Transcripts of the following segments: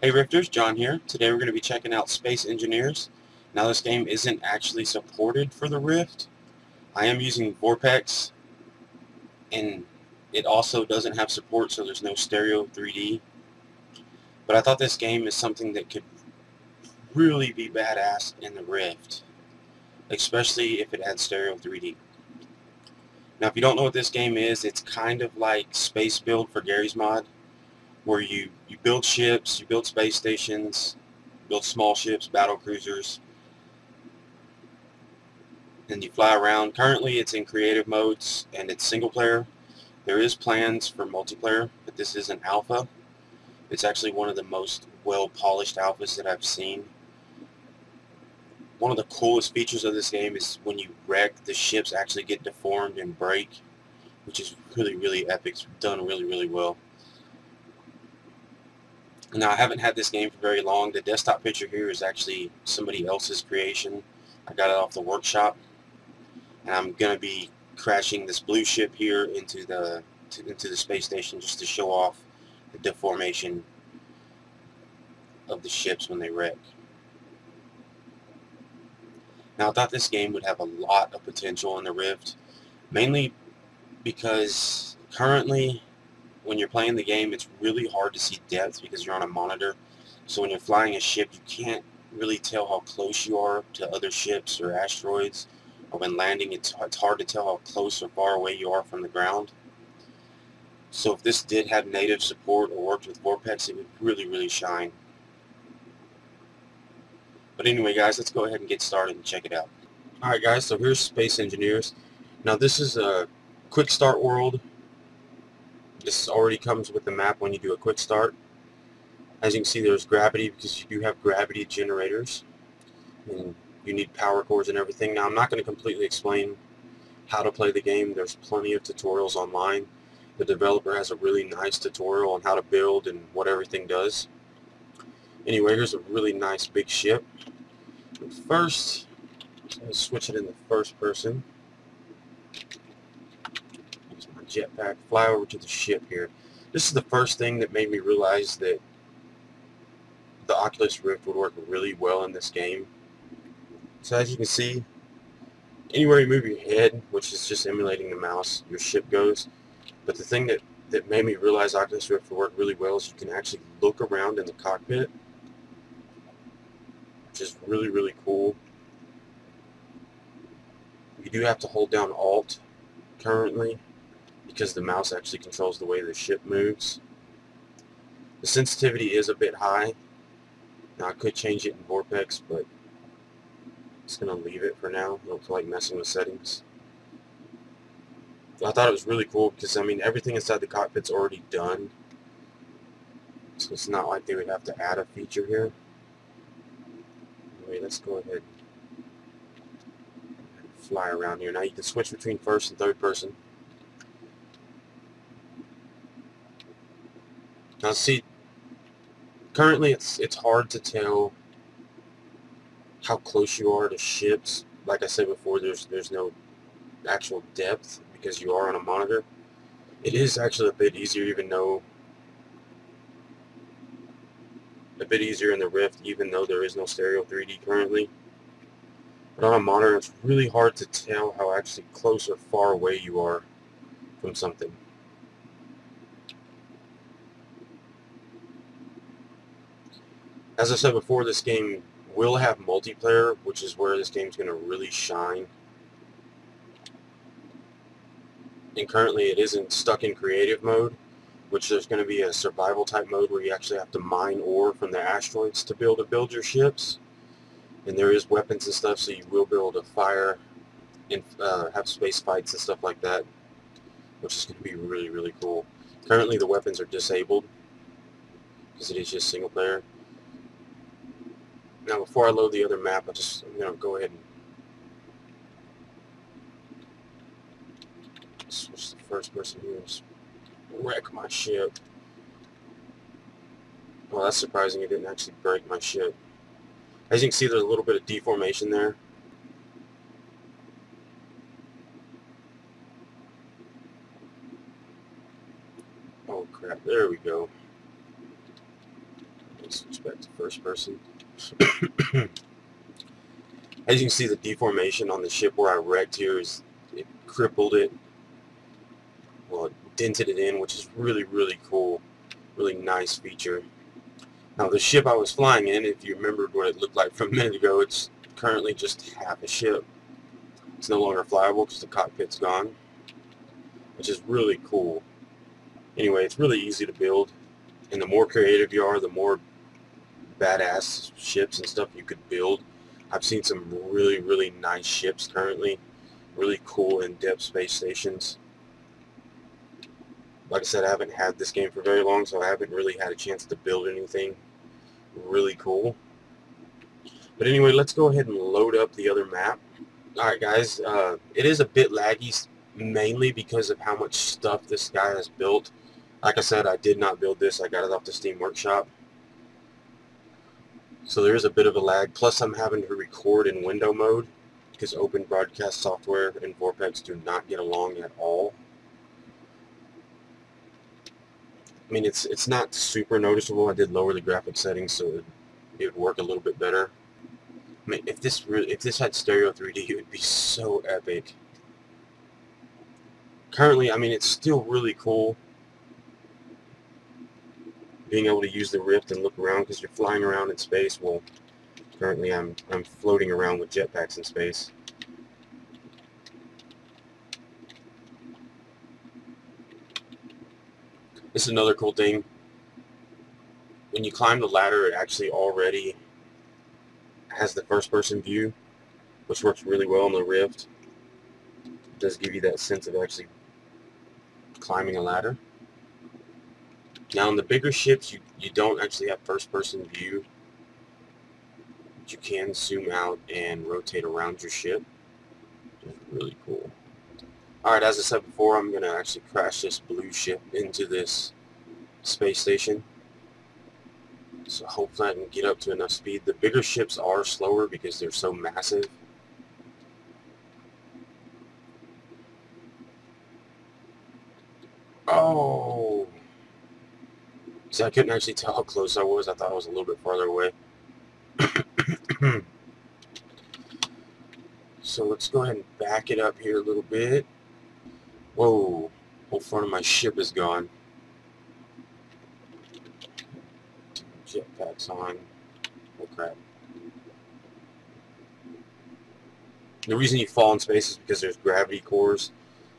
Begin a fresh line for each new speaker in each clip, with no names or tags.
Hey Rifters, John here. Today we're going to be checking out Space Engineers. Now this game isn't actually supported for the Rift. I am using Vorpex, and it also doesn't have support, so there's no stereo 3D. But I thought this game is something that could really be badass in the Rift, especially if it had stereo 3D. Now if you don't know what this game is, it's kind of like Space Build for Gary's Mod, where you build ships, you build space stations, build small ships, battle cruisers, and you fly around. Currently it's in creative modes and it's single player. There is plans for multiplayer, but this is an alpha. It's actually one of the most well polished alphas that I've seen. One of the coolest features of this game is when you wreck, the ships actually get deformed and break, which is really epic. It's done really well. Now I haven't had this game for very long. The desktop picture here is actually somebody else's creation. I got it off the workshop, and I'm gonna be crashing this blue ship here into the space station just to show off the deformation of the ships when they wreck. Now I thought this game would have a lot of potential in the Rift, mainly because currently when you're playing the game it's really hard to see depth because you're on a monitor. So when you're flying a ship you can't really tell how close you are to other ships or asteroids, or when landing it's hard to tell how close or far away you are from the ground. So if this did have native support or worked with Vorpex, it would really shine. But anyway guys, let's go ahead and get started and check it out. Alright guys, so here's Space Engineers. Now this is a quick start world. This already comes with the map when you do a quick start. As you can see, there's gravity because you do have gravity generators, and you need power cores and everything. Now I'm not going to completely explain how to play the game. There's plenty of tutorials online. The developer has a really nice tutorial on how to build and what everything does. Anyway, here's a really nice big ship. But first, let's switch it into first person. Use my jetpack, fly over to the ship here. This is the first thing that made me realize that the Oculus Rift would work really well in this game. So as you can see, anywhere you move your head, which is just emulating the mouse, your ship goes. But the thing that made me realize Oculus Rift would work really well is you can actually look around in the cockpit, which is really cool. You do have to hold down Alt currently because the mouse actually controls the way the ship moves. The sensitivity is a bit high. Now I could change it in Vorpex, but I'm just going to leave it for now. I don't feel like messing with settings. I thought it was really cool because, I mean, everything inside the cockpit's already done. So it's not like they would have to add a feature here. Anyway, let's go ahead and fly around here. Now you can switch between first and third person. Now see, currently it's hard to tell how close you are to ships. Like I said before, there's no actual depth because you are on a monitor. It is actually a bit easier, a bit easier in the Rift, even though there is no stereo 3D currently. But on a monitor, it's really hard to tell how actually close or far away you are from something. As I said before, this game will have multiplayer, which is where this game's going to really shine. And currently it isn't stuck in creative mode, which there's going to be a survival type mode where you actually have to mine ore from the asteroids to build your ships. And there is weapons and stuff, so you will be able to fire and have space fights and stuff like that, which is going to be really cool. Currently the weapons are disabled because it is just single player. Now before I load the other map, I'm going to go ahead and switch to first person here and wreck my ship. Well, that's surprising, it didn't actually break my ship. As you can see, there's a little bit of deformation there. Oh crap, there we go. switch back to first person. As you can see, the deformation on the ship where I wrecked here is, it crippled it. Well, it dented it in, which is really, really cool. Really nice feature. Now, the ship I was flying in, if you remembered what it looked like from a minute ago, it's currently just half a ship. It's no longer flyable because the cockpit's gone, which is really cool. Anyway, it's really easy to build, and the more creative you are, the more badass ships and stuff you could build. I've seen some really, really nice ships currently. Really cool in-depth space stations. Like I said, I haven't had this game for very long, so I haven't really had a chance to build anything really cool. But anyway, let's go ahead and load up the other map. Alright guys, it is a bit laggy, mainly because of how much stuff this guy has built. Like I said, I did not build this. I got it off the Steam Workshop. So there is a bit of a lag. Plus I'm having to record in window mode because Open Broadcast Software and Vorpex do not get along at all. I mean, it's not super noticeable. I did lower the graphic settings so it would work a little bit better. I mean, if this had stereo 3D, it would be so epic. Currently, I mean, it's still really cool being able to use the Rift and look around because you're flying around in space. Well, currently I'm floating around with jetpacks in space. This is another cool thing. When you climb the ladder, it actually already has the first-person view, which works really well on the Rift. It does give you that sense of actually climbing a ladder. Now, on the bigger ships, you don't actually have first-person view, but you can zoom out and rotate around your ship. It's really cool. Alright, as I said before, I'm going to actually crash this blue ship into this space station. So hopefully I can get up to enough speed. The bigger ships are slower because they're so massive. Oh! See, I couldn't actually tell how close I was. I thought I was a little bit farther away. So let's go ahead and back it up here a little bit. Whoa, whole front of my ship is gone. Jetpacks on. Oh crap. The reason you fall in space is because there's gravity cores.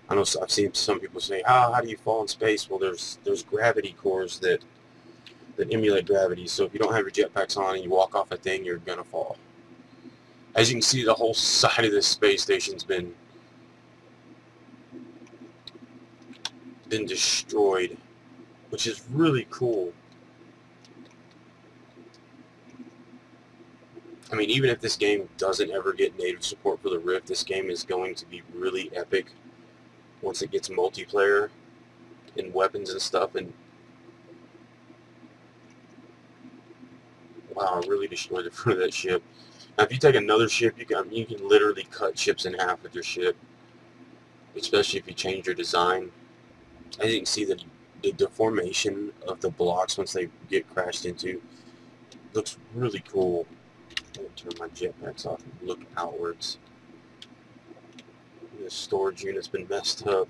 I know I've seen some people say, how do you fall in space? Well, there's gravity cores that emulate gravity. So if you don't have your jetpacks on and you walk off a thing, you're gonna fall. As you can see, the whole side of this space station's been destroyed, which is really cool. I mean, even if this game doesn't ever get native support for the Rift, this game is going to be really epic once it gets multiplayer and weapons and stuff. And wow, I really destroyed the front of that ship. Now, if you take another ship, you can literally cut ships in half with your ship, especially if you change your design. As you can see, the deformation of the blocks once they get crashed into looks really cool. I'm going to turn my jetpacks off and look outwards. The storage unit's been messed up.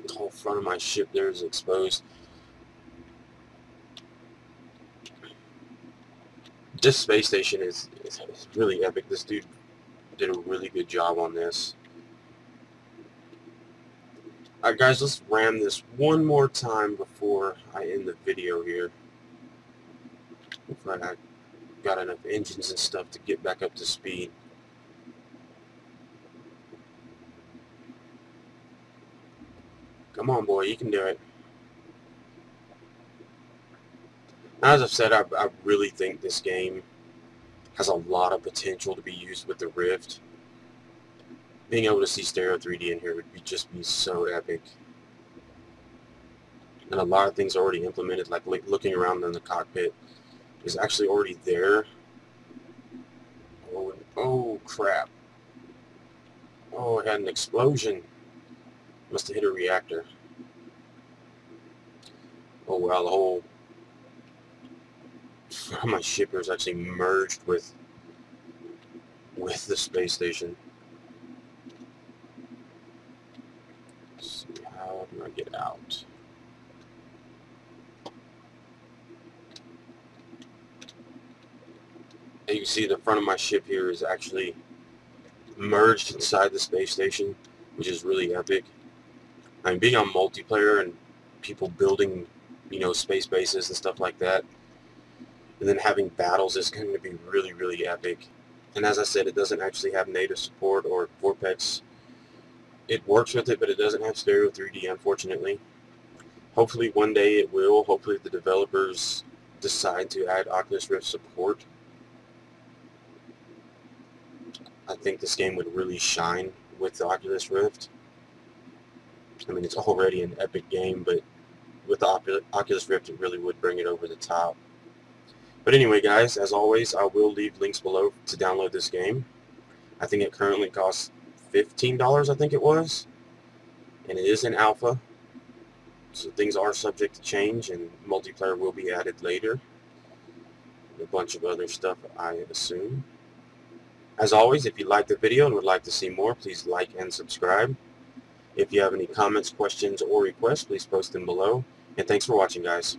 The whole front of my ship there is exposed. This space station is really epic. This dude did a really good job on this. Alright guys, let's ram this one more time before I end the video here. Hopefully I got enough engines and stuff to get back up to speed. Come on boy, you can do it. As I've said, I really think this game has a lot of potential to be used with the Rift. Being able to see stereo 3D in here would just be so epic. And a lot of things are already implemented, like looking around in the cockpit is actually already there. Oh crap. Oh, it had an explosion. Must have hit a reactor. Oh wow, the whole front of my ship here is actually merged with the space station. Let's see, how do I get out? As you can see, the front of my ship here is actually merged inside the space station, which is really epic. I mean, being on multiplayer and people building, you know, space bases and stuff like that, and then having battles is going to be really, really epic. And as I said, it doesn't actually have native support or Vortex. It works with it, but it doesn't have stereo 3D, unfortunately. Hopefully one day it will. Hopefully the developers decide to add Oculus Rift support. I think this game would really shine with the Oculus Rift. I mean, it's already an epic game, but with the Oculus Rift, it really would bring it over the top. But anyway, guys, as always, I will leave links below to download this game. I think it currently costs $15, I think it was. And it is in alpha. So things are subject to change, and multiplayer will be added later. And a bunch of other stuff, I assume. As always, if you liked the video and would like to see more, please like and subscribe. If you have any comments, questions, or requests, please post them below. And thanks for watching, guys.